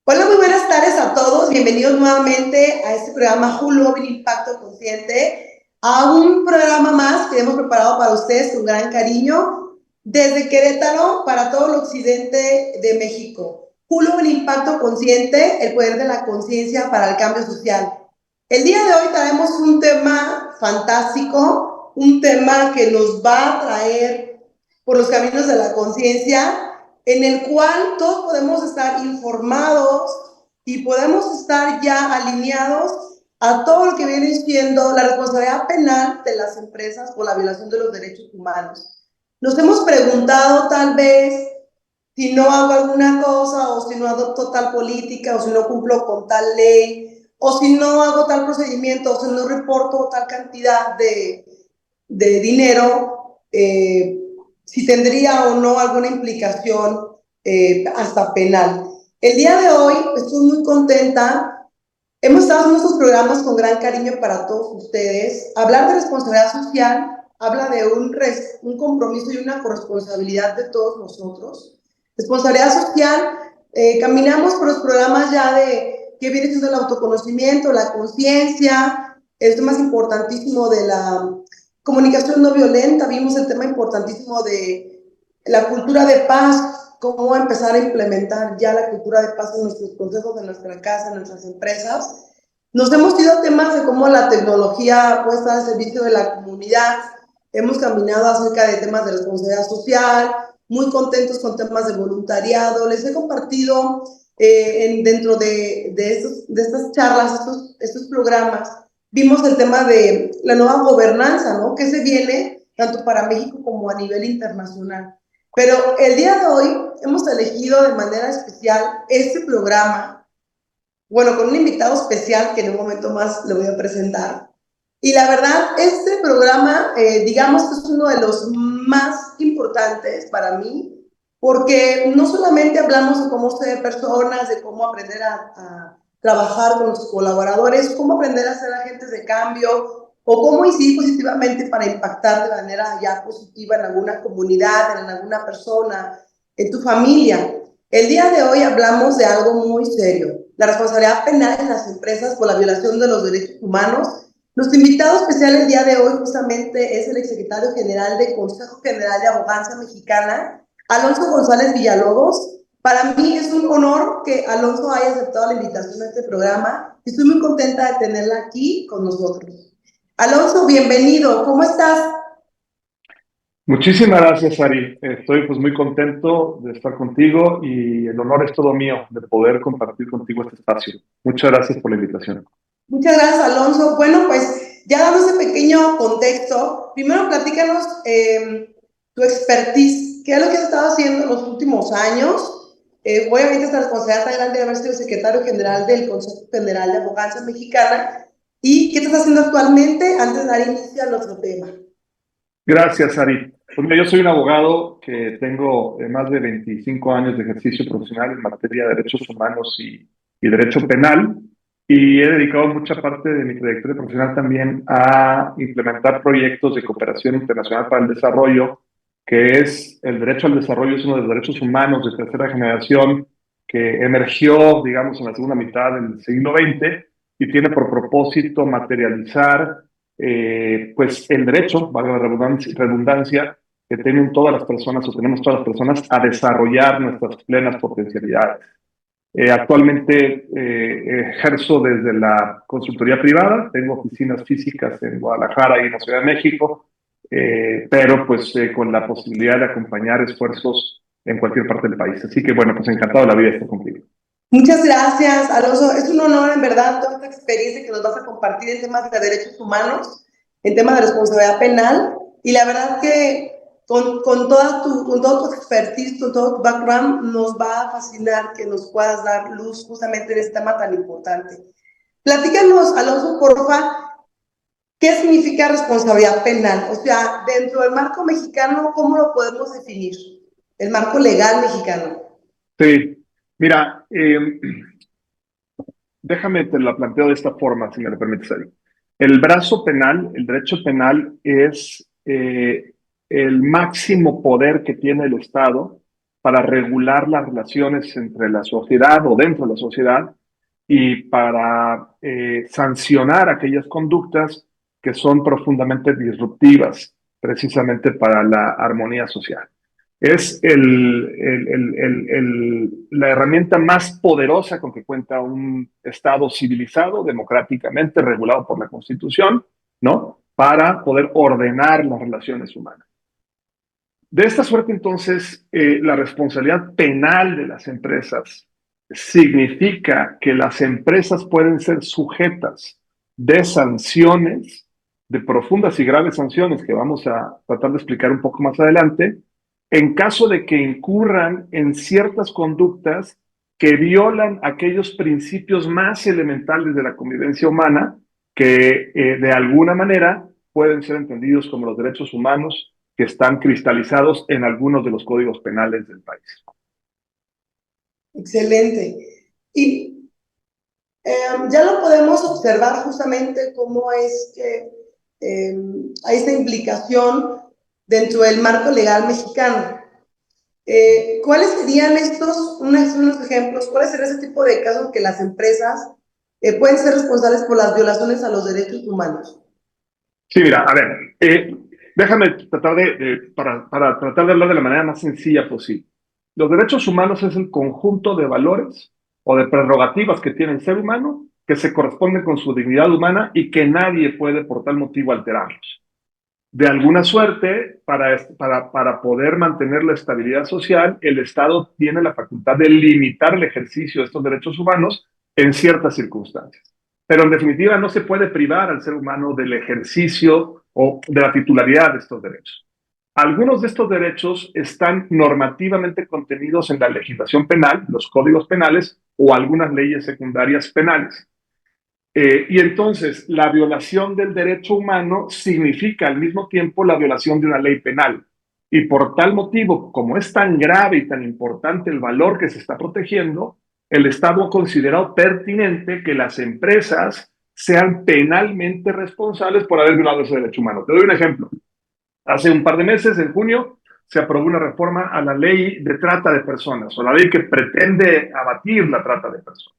Hola, muy buenas tardes a todos. Bienvenidos nuevamente a este programa Who Love Impacto Consciente, a un programa más que hemos preparado para ustedes con gran cariño desde Querétaro para todo el occidente de México. Who Love Impacto Consciente, el poder de la conciencia para el cambio social. El día de hoy traemos un tema fantástico, un tema que nos va a traer por los caminos de la conciencia, en el cual todos podemos estar informados y podemos estar ya alineados a todo lo que viene siendo la responsabilidad penal de las empresas por la violación de los derechos humanos. Nos hemos preguntado tal vez si no hago alguna cosa o si no adopto tal política o si no cumplo con tal ley o si no hago tal procedimiento o si no reporto tal cantidad de dinero, si tendría o no alguna implicación hasta penal. El día de hoy estoy muy contenta. Hemos estado haciendo estos programas con gran cariño para todos ustedes. Hablar de responsabilidad social habla de un compromiso y una corresponsabilidad de todos nosotros. Responsabilidad social, caminamos por los programas ya de qué viene siendo el autoconocimiento, la conciencia, el tema más importantísimo de la comunicación no violenta, vimos el tema importantísimo de la cultura de paz, cómo empezar a implementar ya la cultura de paz en nuestros consejos, en nuestra casa, en nuestras empresas. Nos hemos ido a temas de cómo la tecnología puede estar al servicio de la comunidad. Hemos caminado acerca de temas de responsabilidad social, muy contentos con temas de voluntariado. Les he compartido dentro de estas charlas, estos programas, vimos el tema de la nueva gobernanza, ¿no? Que se viene tanto para México como a nivel internacional. Pero el día de hoy hemos elegido de manera especial este programa, bueno, con un invitado especial que en un momento más le voy a presentar. Y la verdad, este programa, digamos que es uno de los más importantes para mí, porque no solamente hablamos de cómo ser personas, de cómo aprender a trabajar con los colaboradores, cómo aprender a ser agentes de cambio o cómo incidir positivamente para impactar de manera ya positiva en alguna comunidad, en alguna persona, en tu familia. El día de hoy hablamos de algo muy serio, la responsabilidad penal en las empresas por la violación de los derechos humanos. Nuestro invitado especial el día de hoy justamente es el exsecretario general del Consejo General de Abogacía Mexicana, Alonso González Villalobos. Para mí es un honor que Alonso haya aceptado la invitación a este programa y estoy muy contenta de tenerla aquí con nosotros. Alonso, bienvenido, ¿cómo estás? Muchísimas gracias, Ari. Estoy pues muy contento de estar contigo y el honor es todo mío de poder compartir contigo este espacio. Muchas gracias por la invitación. Muchas gracias, Alonso. Bueno, pues ya dando ese pequeño contexto, primero platícanos tu expertise, qué es lo que has estado haciendo en los últimos años. Obviamente esta responsabilidad tan grande de haber sido secretario general del Consejo General de Abogacía Mexicana y qué estás haciendo actualmente antes de dar inicio a nuestro tema. Gracias, Ari. Pues mira, yo soy un abogado que tengo más de 25 años de ejercicio profesional en materia de derechos humanos y derecho penal y he dedicado mucha parte de mi trayectoria profesional también a implementar proyectos de cooperación internacional para el desarrollo, que es el derecho al desarrollo, es uno de los derechos humanos de tercera generación que emergió, digamos, en la segunda mitad del siglo XX y tiene por propósito materializar pues el derecho, valga la redundancia, que tienen todas las personas o tenemos todas las personas a desarrollar nuestras plenas potencialidades. Actualmente ejerzo desde la consultoría privada, tengo oficinas físicas en Guadalajara y en la Ciudad de México, pero pues con la posibilidad de acompañar esfuerzos en cualquier parte del país. Así que bueno, pues encantado de la vida de estar contigo. Muchas gracias, Alonso. Es un honor, en verdad, toda esta experiencia que nos vas a compartir en temas de derechos humanos, en temas de responsabilidad penal. Y la verdad que con todo tu expertise, con todo tu background, nos va a fascinar que nos puedas dar luz justamente en este tema tan importante. Platícanos, Alonso, porfa, ¿qué significa responsabilidad penal? O sea, dentro del marco mexicano, ¿cómo lo podemos definir? El marco legal mexicano. Sí, mira, déjame te la planteo de esta forma, si me lo permites, Ari. El brazo penal, el derecho penal, es el máximo poder que tiene el Estado para regular las relaciones entre la sociedad o dentro de la sociedad y para sancionar aquellas conductas que son profundamente disruptivas, precisamente para la armonía social. Es la herramienta más poderosa con que cuenta un Estado civilizado, democráticamente regulado por la Constitución, ¿no? Para poder ordenar las relaciones humanas. De esta suerte, entonces, la responsabilidad penal de las empresas significa que las empresas pueden ser sujetas de sanciones, de profundas y graves sanciones que vamos a tratar de explicar un poco más adelante, en caso de que incurran en ciertas conductas que violan aquellos principios más elementales de la convivencia humana que de alguna manera pueden ser entendidos como los derechos humanos que están cristalizados en algunos de los códigos penales del país. Excelente. Y ya lo podemos observar justamente cómo es que hay esta implicación dentro del marco legal mexicano. ¿Cuáles serían unos ejemplos? ¿Cuáles serían ese tipo de casos que las empresas pueden ser responsables por las violaciones a los derechos humanos? Sí, mira, a ver, déjame tratar para tratar de hablar de la manera más sencilla posible. Los derechos humanos es el conjunto de valores o de prerrogativas que tiene el ser humano que se corresponden con su dignidad humana y que nadie puede por tal motivo alterarlos. De alguna suerte, para poder mantener la estabilidad social, el Estado tiene la facultad de limitar el ejercicio de estos derechos humanos en ciertas circunstancias. Pero en definitiva no se puede privar al ser humano del ejercicio o de la titularidad de estos derechos. Algunos de estos derechos están normativamente contenidos en la legislación penal, los códigos penales o algunas leyes secundarias penales. Y entonces la violación del derecho humano significa al mismo tiempo la violación de una ley penal. Y por tal motivo, como es tan grave y tan importante el valor que se está protegiendo, el Estado ha considerado pertinente que las empresas sean penalmente responsables por haber violado ese derecho humano. Te doy un ejemplo. Hace un par de meses, en junio, se aprobó una reforma a la ley de trata de personas, o la ley que pretende abatir la trata de personas,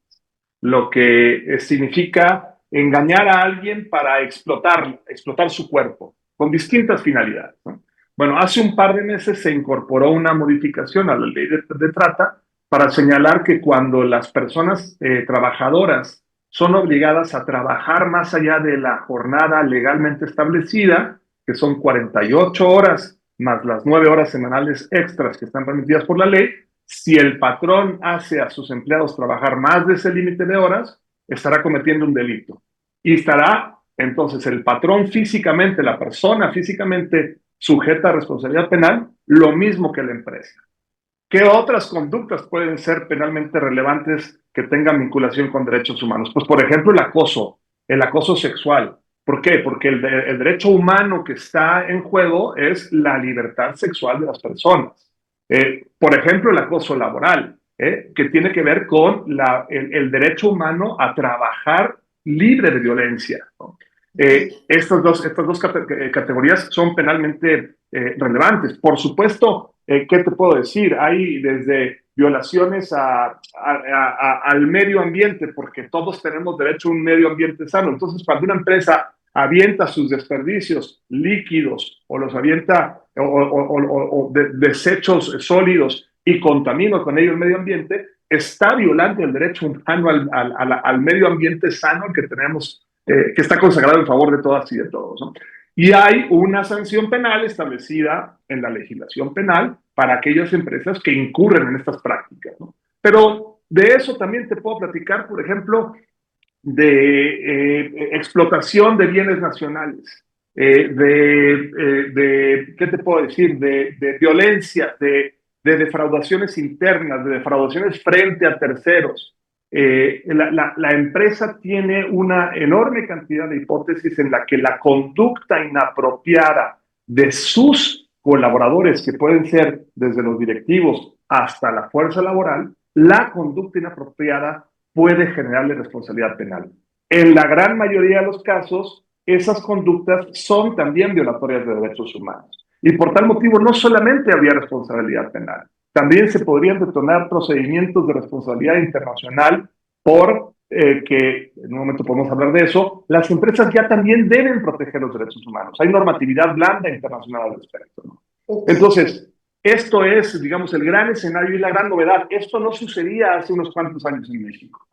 lo que significa engañar a alguien para explotar su cuerpo, con distintas finalidades, ¿no? Bueno, hace un par de meses se incorporó una modificación a la ley de trata para señalar que cuando las personas trabajadoras son obligadas a trabajar más allá de la jornada legalmente establecida, que son 48 horas más las 9 horas semanales extras que están permitidas por la ley, si el patrón hace a sus empleados trabajar más de ese límite de horas, estará cometiendo un delito. Y estará, entonces, el patrón físicamente, la persona físicamente sujeta a responsabilidad penal, lo mismo que la empresa. ¿Qué otras conductas pueden ser penalmente relevantes que tengan vinculación con derechos humanos? Pues, por ejemplo, el acoso sexual. ¿Por qué? Porque el derecho humano que está en juego es la libertad sexual de las personas. Por ejemplo, el acoso laboral, que tiene que ver con el derecho humano a trabajar libre de violencia, ¿no? Estas dos categorías son penalmente relevantes. Por supuesto, ¿qué te puedo decir? Hay desde violaciones al medio ambiente, porque todos tenemos derecho a un medio ambiente sano. Entonces, cuando una empresa avienta sus desperdicios líquidos o los avienta o desechos sólidos y contamina con ello el medio ambiente, está violando el derecho humano al medio ambiente sano que tenemos, que está consagrado en favor de todas y de todos, ¿no? Y hay una sanción penal establecida en la legislación penal para aquellas empresas que incurren en estas prácticas, ¿no? Pero de eso también te puedo platicar, por ejemplo, de explotación de bienes nacionales, ¿qué te puedo decir? De violencia, de defraudaciones internas, de defraudaciones frente a terceros. La empresa tiene una enorme cantidad de hipótesis en la que la conducta inapropiada de sus colaboradores, que pueden ser desde los directivos hasta la fuerza laboral, la conducta inapropiada puede generarle responsabilidad penal. En la gran mayoría de los casos, esas conductas son también violatorias de derechos humanos. Y por tal motivo no solamente habría responsabilidad penal, También se podrían detonar procedimientos de responsabilidad internacional por que, en un momento podemos hablar de eso, las empresas ya también deben proteger los derechos humanos. Hay normatividad blanda internacional al respecto, ¿no? Ok. Entonces, esto es, digamos, el gran escenario y la gran novedad. Esto no sucedía hace unos cuantos años en México.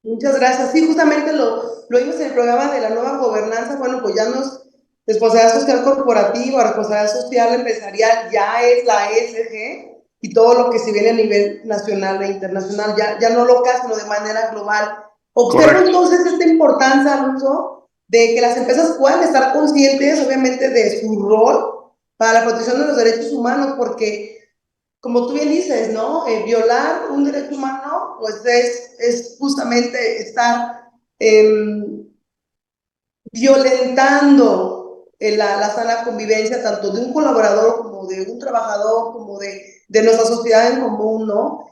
Muchas gracias. Sí, justamente lo vimos en el programa de la nueva gobernanza. Bueno, pues ya nos, responsabilidad social corporativa, responsabilidad social empresarial, ya es la ESG y todo lo que se viene a nivel nacional e internacional, ya no local, sino de manera global. Observo Correcto. entonces esta importancia, Alonso, de que las empresas puedan estar conscientes, obviamente, de su rol para la protección de los derechos humanos, porque como tú bien dices, ¿no? Violar un derecho humano, pues es justamente estar violentando la sana convivencia tanto de un colaborador como de un trabajador, como de nuestra sociedad en común, ¿no?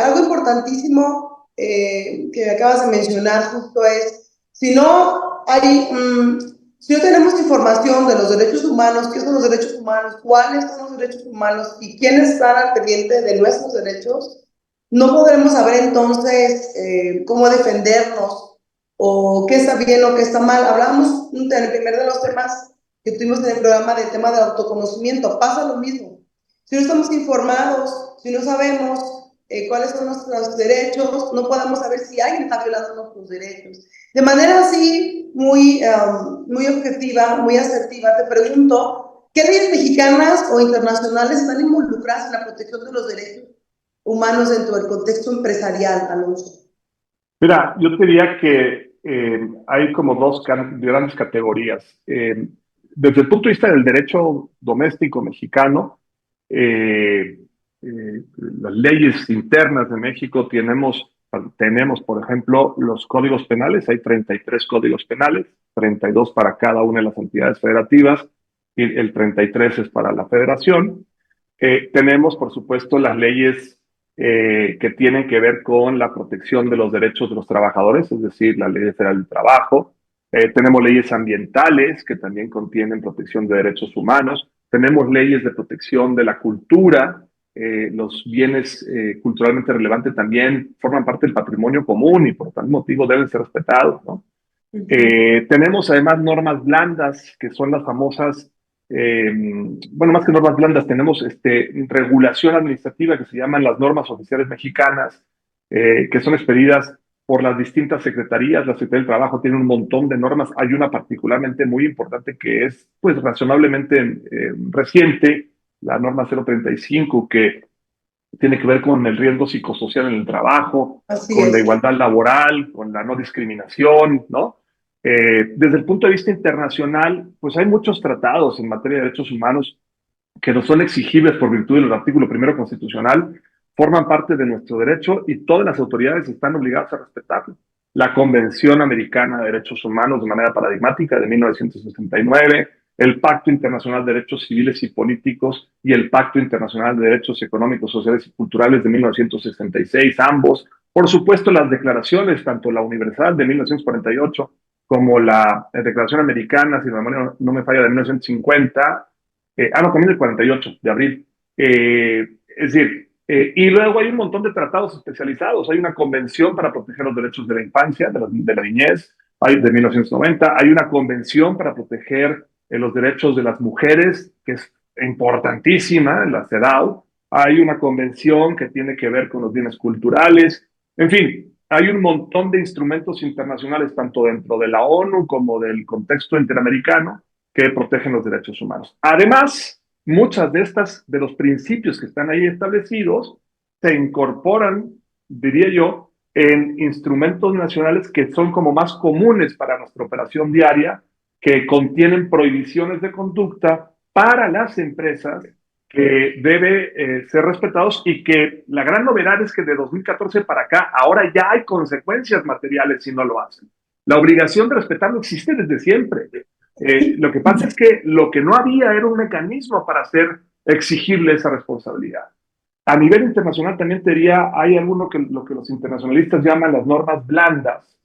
Algo importantísimo que acabas de mencionar justo es, si no hay, si no tenemos información de los derechos humanos, qué son los derechos humanos, cuáles son los derechos humanos y quiénes están al pendiente de nuestros derechos, no podremos saber entonces cómo defendernos o qué está bien o qué está mal. Hablamos en el primer de los temas que tuvimos en el programa del tema del autoconocimiento. Pasa lo mismo. Si no estamos informados, si no sabemos cuáles son nuestros derechos, no podemos saber si alguien está violando nuestros derechos. De manera así, muy objetiva, muy asertiva, te pregunto, ¿qué leyes mexicanas o internacionales están involucradas en la protección de los derechos humanos dentro del contexto empresarial, Alonso? Mira, yo te diría que hay como dos grandes categorías. Desde el punto de vista del derecho doméstico mexicano, eh, las leyes internas de México tenemos, por ejemplo, los códigos penales. Hay 33 códigos penales, 32 para cada una de las entidades federativas y el 33 es para la federación. Tenemos, por supuesto, las leyes que tienen que ver con la protección de los derechos de los trabajadores, es decir, la Ley Federal del Trabajo. Tenemos leyes ambientales que también contienen protección de derechos humanos. Tenemos leyes de protección de la cultura. Los bienes culturalmente relevantes también forman parte del patrimonio común y por tal motivo deben ser respetados, ¿no? Tenemos además normas blandas, que son las famosas, bueno, más que normas blandas, tenemos regulación administrativa que se llaman las normas oficiales mexicanas, que son expedidas por las distintas secretarías. La Secretaría del Trabajo tiene un montón de normas. Hay una particularmente muy importante que es, pues, razonablemente reciente, la norma 035, que tiene que ver con el riesgo psicosocial en el trabajo, Así con la es. igualdad laboral, con la no discriminación, ¿no? Desde el punto de vista internacional, pues hay muchos tratados en materia de derechos humanos que no son exigibles por virtud del artículo primero constitucional, forman parte de nuestro derecho y todas las autoridades están obligadas a respetarlo. La Convención Americana de Derechos Humanos de manera paradigmática de 1969, el Pacto Internacional de Derechos Civiles y Políticos y el Pacto Internacional de Derechos Económicos, Sociales y Culturales de 1966, ambos. Por supuesto, las declaraciones, tanto la Universal de 1948 como la Declaración Americana, si la memoria no me falla, de 1950, no, también el 48 de abril. Es decir, y luego hay un montón de tratados especializados. Hay una convención para proteger los derechos de la infancia, de la niñez, hay de 1990. Hay una convención para proteger los derechos de las mujeres, que es importantísima, la CEDAW. Hay una convención que tiene que ver con los bienes culturales. En fin, hay un montón de instrumentos internacionales, tanto dentro de la ONU como del contexto interamericano, que protegen los derechos humanos. Además, muchas de los principios que están ahí establecidos se incorporan, diría yo, en instrumentos nacionales que son como más comunes para nuestra operación diaria, que contienen prohibiciones de conducta para las empresas que debe ser respetados y que la gran novedad es que de 2014 para acá ahora ya hay consecuencias materiales si no lo hacen. La obligación de respetarlo existe desde siempre. Lo que pasa es que lo que no había era un mecanismo para exigirle esa responsabilidad. A nivel internacional también te diría, hay lo que los internacionalistas llaman las normas blandas.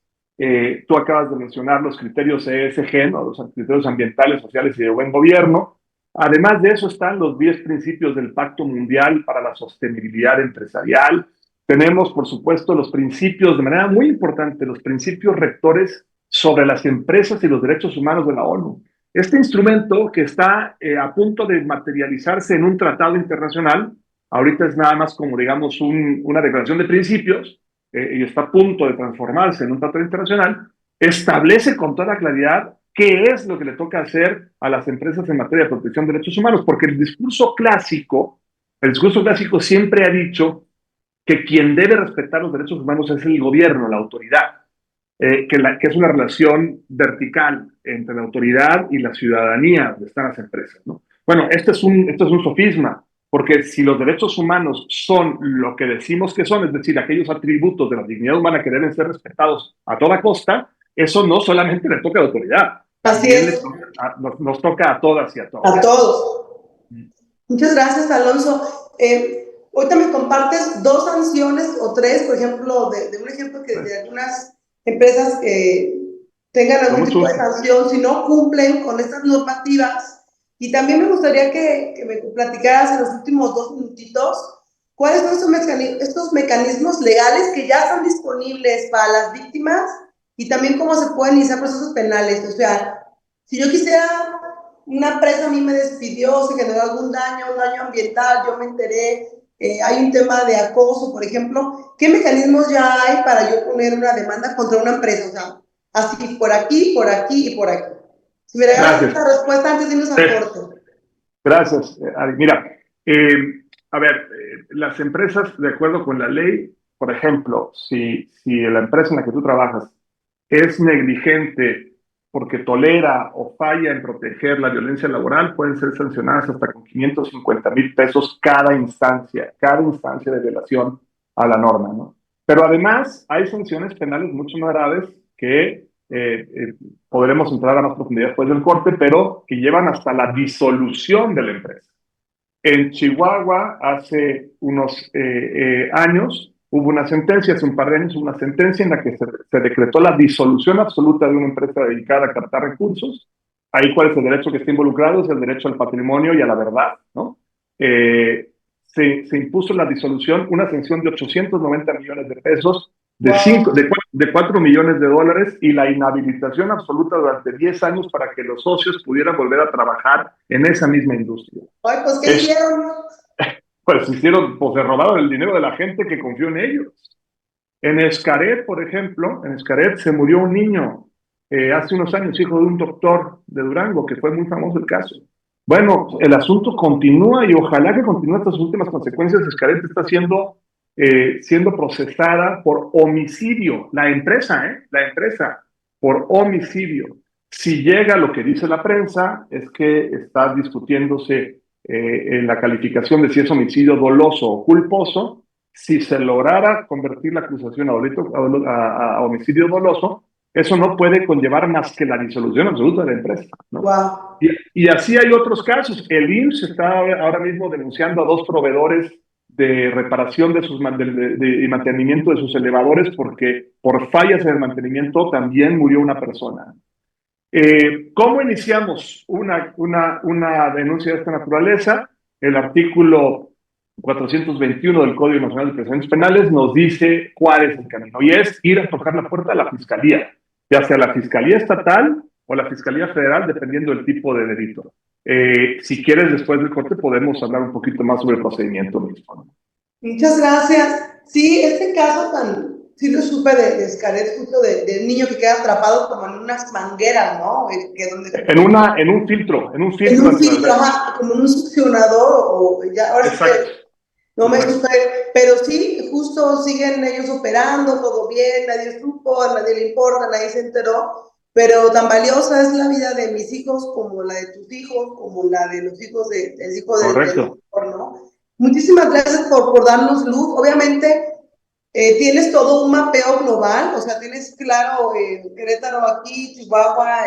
Tú acabas de mencionar los criterios ESG, ¿no? Los criterios ambientales, sociales y de buen gobierno. Además de eso están los 10 principios del Pacto Mundial para la Sostenibilidad Empresarial. Tenemos, por supuesto, los principios, de manera muy importante, los principios rectores sobre las empresas y los derechos humanos de la ONU. Este instrumento que está a punto de materializarse en un tratado internacional, ahorita es nada más como, digamos, una declaración de principios, y está a punto de transformarse en un tratado internacional, establece con toda claridad qué es lo que le toca hacer a las empresas en materia de protección de derechos humanos, porque el discurso clásico siempre ha dicho que quien debe respetar los derechos humanos es el gobierno, la autoridad, que es una relación vertical entre la autoridad y la ciudadanía donde están las empresas, ¿no? Bueno, este es un sofisma, porque si los derechos humanos son lo que decimos que son, es decir, aquellos atributos de la dignidad humana que deben ser respetados a toda costa, eso no solamente le toca a la autoridad, Así también es. nos toca a todas y a todos. A todos. Muchas gracias, Alonso. Ahorita me compartes 2 sanciones o 3, por ejemplo, de un ejemplo que de algunas empresas que tengan algún tipo de sanción si no cumplen con estas normativas. Y también me gustaría que me platicaras en los últimos 2 minutitos cuáles son estos mecanismos legales que ya están disponibles para las víctimas y también cómo se pueden iniciar procesos penales. O sea, si yo quisiera, una empresa a mí me despidió, se generó algún daño, un daño ambiental, yo me enteré, hay un tema de acoso, por ejemplo, ¿qué mecanismos ya hay para yo poner una demanda contra una empresa? O sea, así, por aquí, por aquí y por aquí. Si me regalas esta respuesta antes de irnos al corte. Gracias, Ari. Mira, a ver, las empresas, de acuerdo con la ley, por ejemplo, si la empresa en la que tú trabajas es negligente porque tolera o falla en proteger la violencia laboral, pueden ser sancionadas hasta con 550,000 pesos cada instancia de violación a la norma, ¿no? Pero además hay sanciones penales mucho más graves que podremos entrar a más profundidad después del corte, pero que llevan hasta la disolución de la empresa. En Chihuahua, hace unos años, hubo una sentencia, hace un par de años, una sentencia en la que se decretó la disolución absoluta de una empresa dedicada a captar recursos. Ahí, ¿cuál es el derecho que está involucrado? Es el derecho al patrimonio y a la verdad, ¿no? Se impuso la disolución, una sanción de 890 millones de pesos, de 4 millones de dólares y la inhabilitación absoluta durante 10 años para que los socios pudieran volver a trabajar en esa misma industria. Ay, pues, ¿qué hicieron? Pues se robaron el dinero de la gente que confió en ellos. En Xcaret, por ejemplo, en Xcaret se murió un niño hace unos años, hijo de un doctor de Durango, que fue muy famoso el caso. Bueno, el asunto continúa y ojalá que continúe estas últimas consecuencias. Xcaret está siendo procesada por homicidio. La empresa, por homicidio. Si llega lo que dice la prensa, es que está discutiéndose en la calificación de si es homicidio doloso o culposo. Si se lograra convertir la acusación a homicidio doloso, eso no puede conllevar más que la disolución absoluta de la empresa, ¿no? Wow. Y así hay otros casos. El IMSS está ahora mismo denunciando a 2 proveedores de reparación y mantenimiento de sus elevadores porque por fallas en el mantenimiento también murió una persona. ¿Cómo iniciamos una denuncia de esta naturaleza? El artículo 421 del Código Nacional de Procedimientos Penales nos dice cuál es el camino, y es ir a tocar la puerta de la Fiscalía, ya sea la Fiscalía Estatal o la Fiscalía Federal, dependiendo del tipo de delito. Si quieres, después del corte podemos hablar un poquito más sobre el procedimiento mismo. Muchas gracias. Sí, este caso sí lo supe de Xcaret, justo del niño que queda atrapado como en unas mangueras, ¿no? En un filtro. En un filtro, ajá, como en un succionador o ya, ahora sí que no me supe, pero sí, justo siguen ellos operando, todo bien, nadie supo, a nadie le importa, nadie se enteró, pero tan valiosa es la vida de mis hijos como la de tus hijos, como la de los hijos del hijo del doctor, ¿no? Muchísimas gracias por darnos luz. Obviamente, tienes todo un mapeo global, o sea, tienes claro Querétaro aquí, Chihuahua,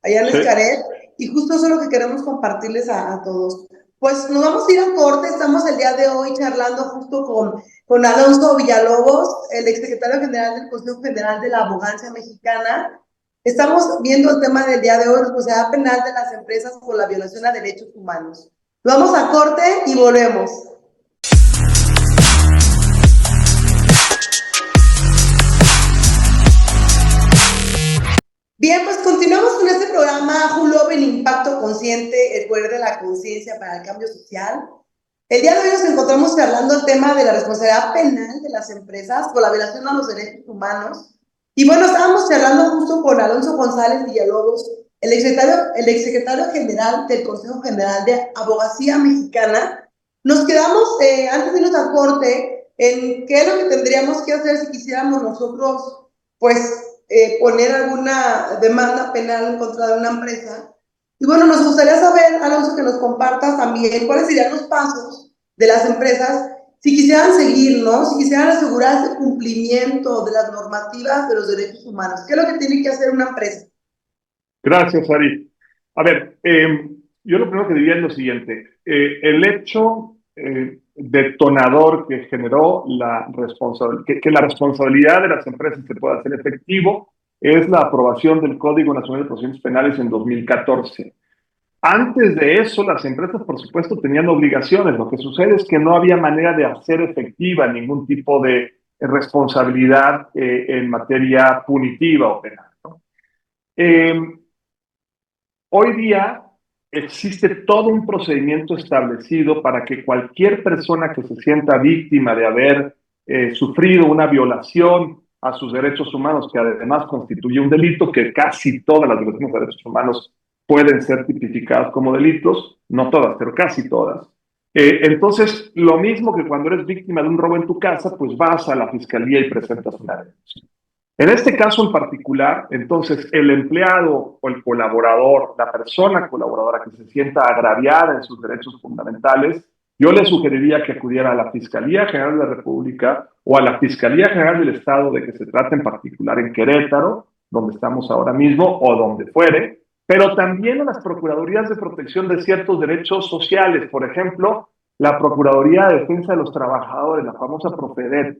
allá en Xcaret, y justo eso es lo que queremos compartirles a todos. Pues nos vamos a ir a corte, estamos el día de hoy charlando justo con Alonso Villalobos, el exsecretario general del Consejo General de la Abogancia Mexicana, Estamos viendo el tema del día de hoy, responsabilidad penal de las empresas por la violación a derechos humanos. Vamos a corte y volvemos. Bien, pues continuamos con este programa Who Love el Impacto Consciente, el poder de la conciencia para el cambio social. El día de hoy nos encontramos charlando el tema de la responsabilidad penal de las empresas por la violación a los derechos humanos. Y bueno, estábamos charlando justo con Alonso González Villalobos, el exsecretario general del Consejo General de Abogacía Mexicana. Nos quedamos, antes de irnos al corte, en qué es lo que tendríamos que hacer si quisiéramos nosotros, pues, poner alguna demanda penal en contra de una empresa. Y bueno, nos gustaría saber, Alonso, que nos compartas también cuáles serían los pasos de las empresas si quisieran seguir, ¿no? Si quisieran asegurar ese cumplimiento de las normativas de los derechos humanos. ¿Qué es lo que tiene que hacer una empresa? Gracias, Ari. A ver, yo lo primero que diría es lo siguiente. El hecho detonador que generó que la responsabilidad de las empresas se pueda hacer efectivo es la aprobación del Código Nacional de Procedimientos Penales en 2014. Antes de eso, las empresas, por supuesto, tenían obligaciones. Lo que sucede es que no había manera de hacer efectiva ningún tipo de responsabilidad en materia punitiva o penal, ¿no? Hoy día existe todo un procedimiento establecido para que cualquier persona que se sienta víctima de haber sufrido una violación a sus derechos humanos, que además constituye un delito, que casi todas las violaciones de derechos humanos pueden ser tipificadas como delitos, no todas, pero casi todas. Entonces, lo mismo que cuando eres víctima de un robo en tu casa, pues vas a la fiscalía y presentas una denuncia. En este caso en particular, entonces, el empleado o el colaborador, la persona colaboradora que se sienta agraviada en sus derechos fundamentales, yo le sugeriría que acudiera a la Fiscalía General de la República o a la Fiscalía General del Estado, de que se trate en particular en Querétaro, donde estamos ahora mismo, o donde fuere, pero también a las Procuradurías de Protección de ciertos derechos sociales, por ejemplo, la Procuraduría de Defensa de los Trabajadores, la famosa Profedet.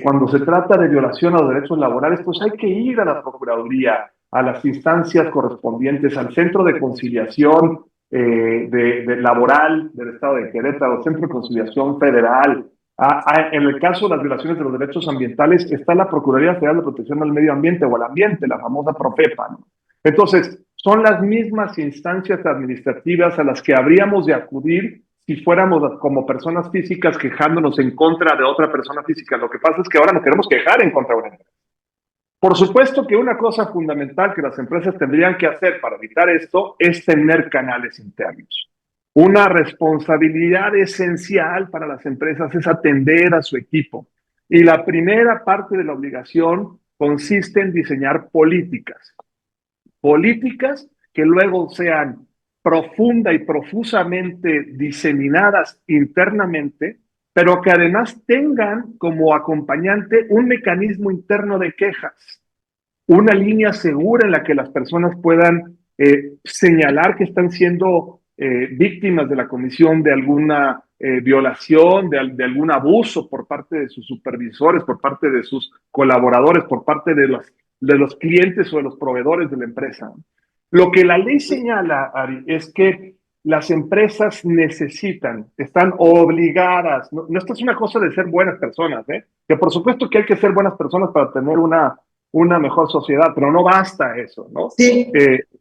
Cuando se trata de violación a los derechos laborales, pues hay que ir a la Procuraduría, a las instancias correspondientes, al Centro de Conciliación de Laboral del Estado de Querétaro, Centro de Conciliación Federal. En el caso de las violaciones de los derechos ambientales, está la Procuraduría Federal de Protección al Medio Ambiente o al Ambiente, la famosa Profepa, ¿no? Entonces, son las mismas instancias administrativas a las que habríamos de acudir si fuéramos como personas físicas quejándonos en contra de otra persona física. Lo que pasa es que ahora nos queremos quejar en contra de una empresa. Por supuesto que una cosa fundamental que las empresas tendrían que hacer para evitar esto es tener canales internos. Una responsabilidad esencial para las empresas es atender a su equipo. Y la primera parte de la obligación consiste en diseñar políticas que luego sean profunda y profusamente diseminadas internamente, pero que además tengan como acompañante un mecanismo interno de quejas, una línea segura en la que las personas puedan señalar que están siendo víctimas de la comisión de alguna violación, de algún abuso por parte de sus supervisores, por parte de sus colaboradores, por parte de los clientes o de los proveedores de la empresa. Lo que la ley señala, Ari, es que las empresas están obligadas, no, esto es una cosa de ser buenas personas, que por supuesto que hay que ser buenas personas para tener una mejor sociedad, pero no basta eso, ¿no? Sí,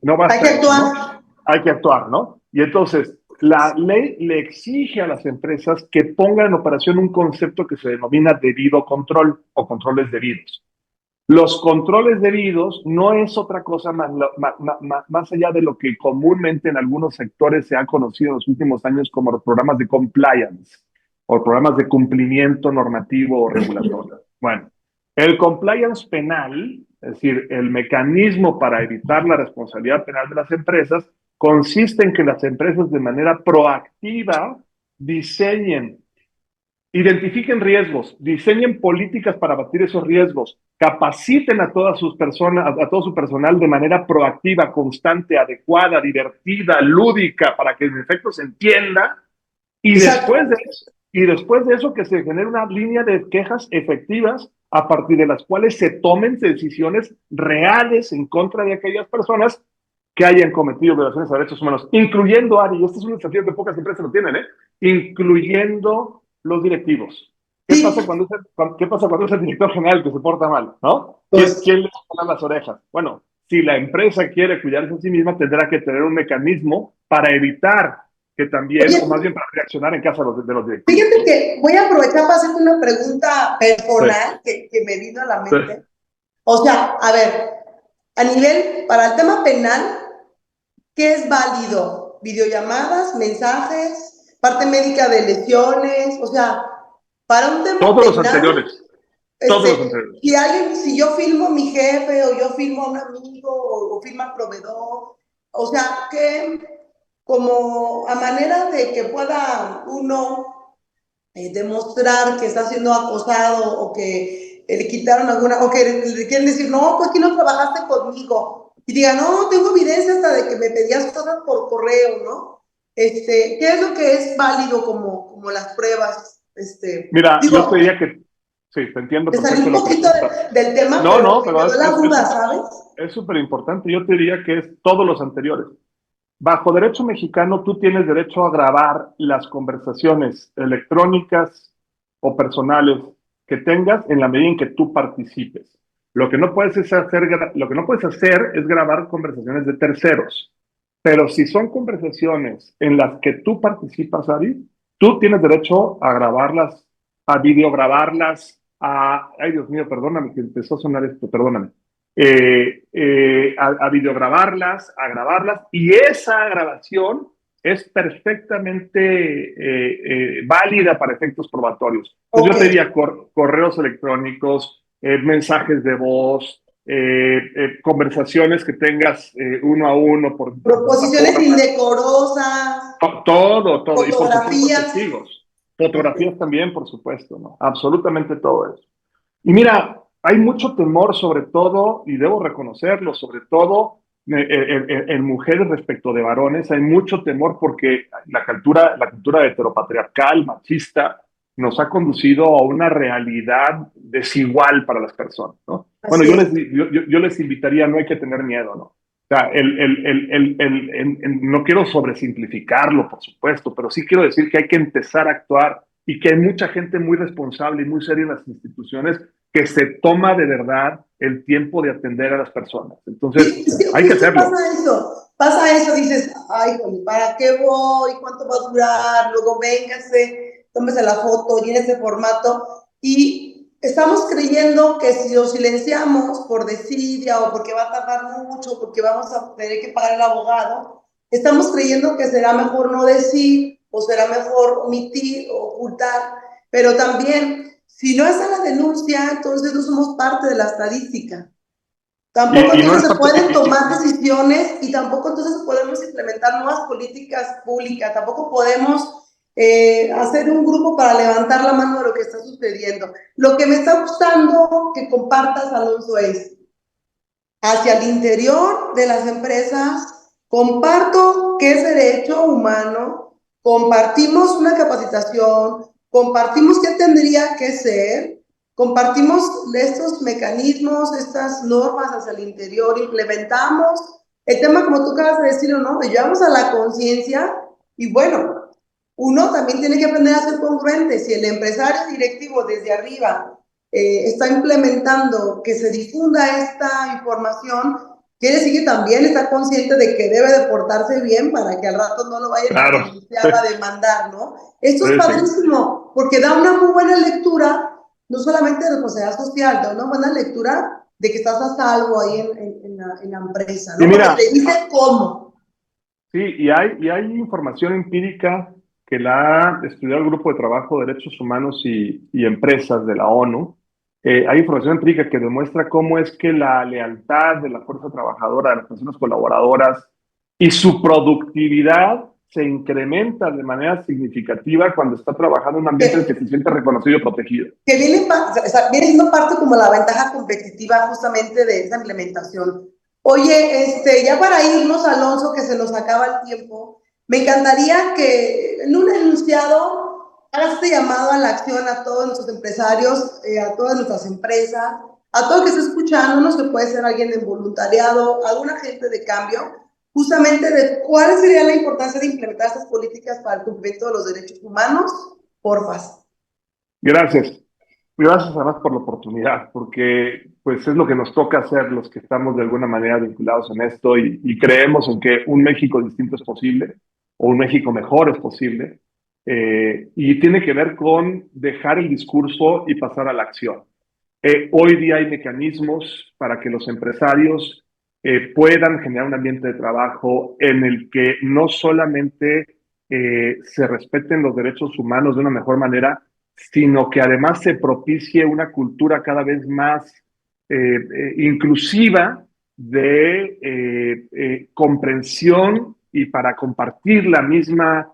no basta hay que actuar. eso, ¿no? Hay que actuar, ¿no? Y entonces, la ley le exige a las empresas que pongan en operación un concepto que se denomina debido control o controles debidos. Los controles debidos no es otra cosa más allá de lo que comúnmente en algunos sectores se ha conocido en los últimos años como los programas de compliance o programas de cumplimiento normativo o regulatorio. Bueno, el compliance penal, es decir, el mecanismo para evitar la responsabilidad penal de las empresas, consiste en que las empresas de manera proactiva diseñen, identifiquen riesgos, diseñen políticas para abatir esos riesgos, capaciten a todas sus personas, a todo su personal de manera proactiva, constante, adecuada, divertida, lúdica, para que en efecto se entienda, y después de eso que se genere una línea de quejas efectivas a partir de las cuales se tomen decisiones reales en contra de aquellas personas que hayan cometido violaciones a derechos humanos, incluyendo, Ari, y este es un desafío que pocas empresas lo tienen, incluyendo los directivos. ¿Qué pasa cuando es el director general que se porta mal? ¿No? ¿Quién le pone las orejas? Bueno, si la empresa quiere cuidarse a sí misma, tendrá que tener un mecanismo para evitar que también, o más bien para reaccionar en caso de los directivos. Fíjate que voy a aprovechar para hacerte una pregunta personal que me vino a la mente. Sí. O sea, a ver, a nivel, para el tema penal, ¿qué es válido? ¿Videollamadas, mensajes, parte médica de lesiones? O sea, para un tema todos penal, los anteriores. Todos los anteriores. Si yo filmo a mi jefe, o yo filmo a un amigo, o filmo al proveedor, o sea, que como a manera de que pueda uno demostrar que está siendo acosado, o que le quitaron alguna, o que le quieren decir, no, pues aquí no trabajaste conmigo, y diga, no, tengo evidencia hasta de que me pedías cosas por correo, ¿no? ¿Qué es lo que es válido como las pruebas? Mira, yo te diría que sí, te entiendo perfecto. Te salí un poquito del tema, pero me da la duda, ¿sabes? Es súper importante. Yo te diría que es todos los anteriores. Bajo derecho mexicano, tú tienes derecho a grabar las conversaciones electrónicas o personales que tengas en la medida en que tú participes. Lo que no puedes hacer es grabar conversaciones de terceros. Pero si son conversaciones en las que tú participas, Ari, tú tienes derecho a grabarlas, a videograbarlas, ay Dios mío, perdóname, que empezó a sonar esto, perdóname. A videograbarlas, a grabarlas, y esa grabación es perfectamente válida para efectos probatorios. Entonces, yo te diría correos electrónicos, mensajes de voz, conversaciones que tengas uno a uno por proposiciones indecorosas, todo fotografías. Y por supuesto testigos, fotografías también, por supuesto, ¿no? Absolutamente todo eso. Y mira, hay mucho temor, sobre todo, y debo reconocerlo, sobre todo en mujeres respecto de varones, hay mucho temor porque la cultura heteropatriarcal, machista, nos ha conducido a una realidad desigual para las personas, ¿no? Bueno, yo les invitaría, no hay que tener miedo, ¿no? O sea, no quiero sobresimplificarlo, por supuesto, pero sí quiero decir que hay que empezar a actuar y que hay mucha gente muy responsable y muy seria en las instituciones que se toma de verdad el tiempo de atender a las personas. Entonces, hay que hacerlo. Pasa eso, dices, ay, ¿para qué voy? ¿Cuánto va a durar? Luego véngase, tómese la foto, llene ese formato. Y estamos creyendo que si lo silenciamos por desidia o porque va a tardar mucho, porque vamos a tener que pagar el abogado, estamos creyendo que será mejor no decir, o será mejor omitir o ocultar, pero también, si no está la denuncia, entonces no somos parte de la estadística. Tampoco entonces se pueden tomar decisiones, y tampoco entonces podemos implementar nuevas políticas públicas, tampoco podemos hacer un grupo para levantar la mano de lo que está sucediendo. Lo que me está gustando que compartas, Alonso, es hacia el interior de las empresas. Comparto que es derecho humano, compartimos una capacitación, compartimos qué tendría que ser, compartimos estos mecanismos, estas normas hacia el interior, implementamos el tema, como tú acabas de decirlo, ¿no? Le llevamos a la conciencia, y bueno, uno también tiene que aprender a ser congruente. Si el empresario directivo desde arriba está implementando que se difunda esta información, quiere decir que también está consciente de que debe de portarse bien para que al rato no lo vayan a denunciar, a demandar, ¿no? Esto es padrísimo, porque da una muy buena lectura, no solamente de responsabilidad social, da una buena lectura de que estás a salvo ahí en la empresa, ¿no? Porque te dice cómo. Sí, y hay información empírica que la ha estudiado el Grupo de Trabajo de Derechos Humanos y Empresas de la ONU. Hay información empírica que demuestra cómo es que la lealtad de la fuerza trabajadora, de las personas colaboradoras y su productividad se incrementa de manera significativa cuando está trabajando en un ambiente en el que se siente reconocido y protegido. Que viene siendo parte como la ventaja competitiva justamente de esa implementación. Oye, ya para irnos, Alonso, que se nos acaba el tiempo, me encantaría que en un enunciado hagas este llamado a la acción a todos nuestros empresarios, a todas nuestras empresas, a todo el que esté escuchándonos, que puede ser alguien en voluntariado, algún agente de cambio, justamente de cuál sería la importancia de implementar estas políticas para el cumplimiento de los derechos humanos, porfa. Gracias. Gracias además por la oportunidad, porque pues es lo que nos toca hacer los que estamos de alguna manera vinculados en esto y creemos en que un México distinto es posible o un México mejor es posible, y tiene que ver con dejar el discurso y pasar a la acción. Hoy día hay mecanismos para que los empresarios puedan generar un ambiente de trabajo en el que no solamente se respeten los derechos humanos de una mejor manera, sino que además se propicie una cultura cada vez más inclusiva de comprensión y para compartir la misma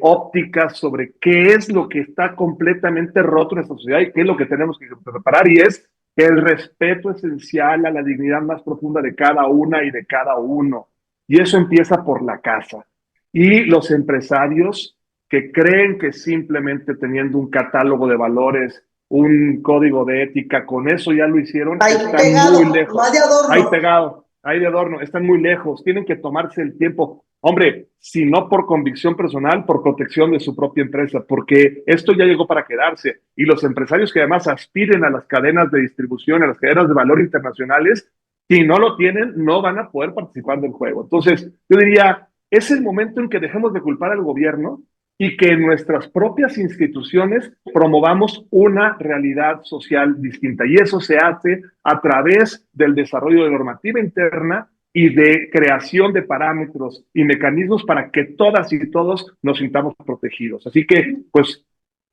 óptica sobre qué es lo que está completamente roto en esta sociedad y qué es lo que tenemos que preparar, y es el respeto esencial a la dignidad más profunda de cada una y de cada uno. Y eso empieza por la casa. Y los empresarios que creen que simplemente teniendo un catálogo de valores, un código de ética, con eso ya lo hicieron, Ahí están pegado, muy lejos. más de adorno. Ahí pegado, ahí de adorno, están muy lejos, tienen que tomarse el tiempo. Hombre, si no por convicción personal, por protección de su propia empresa, porque esto ya llegó para quedarse. Y los empresarios que además aspiren a las cadenas de distribución, a las cadenas de valor internacionales, si no lo tienen, no van a poder participar del juego. Entonces, yo diría, es el momento en que dejemos de culpar al gobierno y que en nuestras propias instituciones promovamos una realidad social distinta. Y eso se hace a través del desarrollo de normativa interna y de creación de parámetros y mecanismos para que todas y todos nos sintamos protegidos. Así que, pues,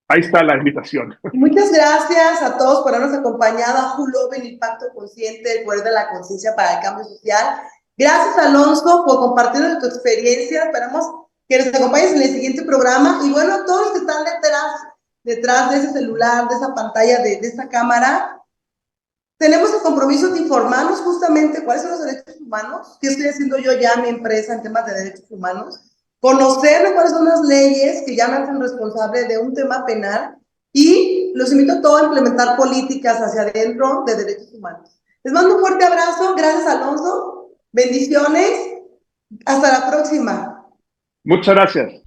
ahí está la invitación. Muchas gracias a todos por habernos acompañado a Julo en Impacto Consciente, el poder de la conciencia para el cambio social. Gracias, Alonso, por compartirnos tu experiencia. Esperamos que nos acompañes en el siguiente programa. Y bueno, a todos los que están detrás de ese celular, de esa pantalla, de esta cámara, tenemos el compromiso de informarnos justamente cuáles son los derechos humanos, qué estoy haciendo yo ya en mi empresa en temas de derechos humanos, conocer cuáles son las leyes que ya me hacen responsable de un tema penal, y los invito a todos a implementar políticas hacia adentro de derechos humanos. Les mando un fuerte abrazo, gracias, Alonso, bendiciones, hasta la próxima. Muchas gracias.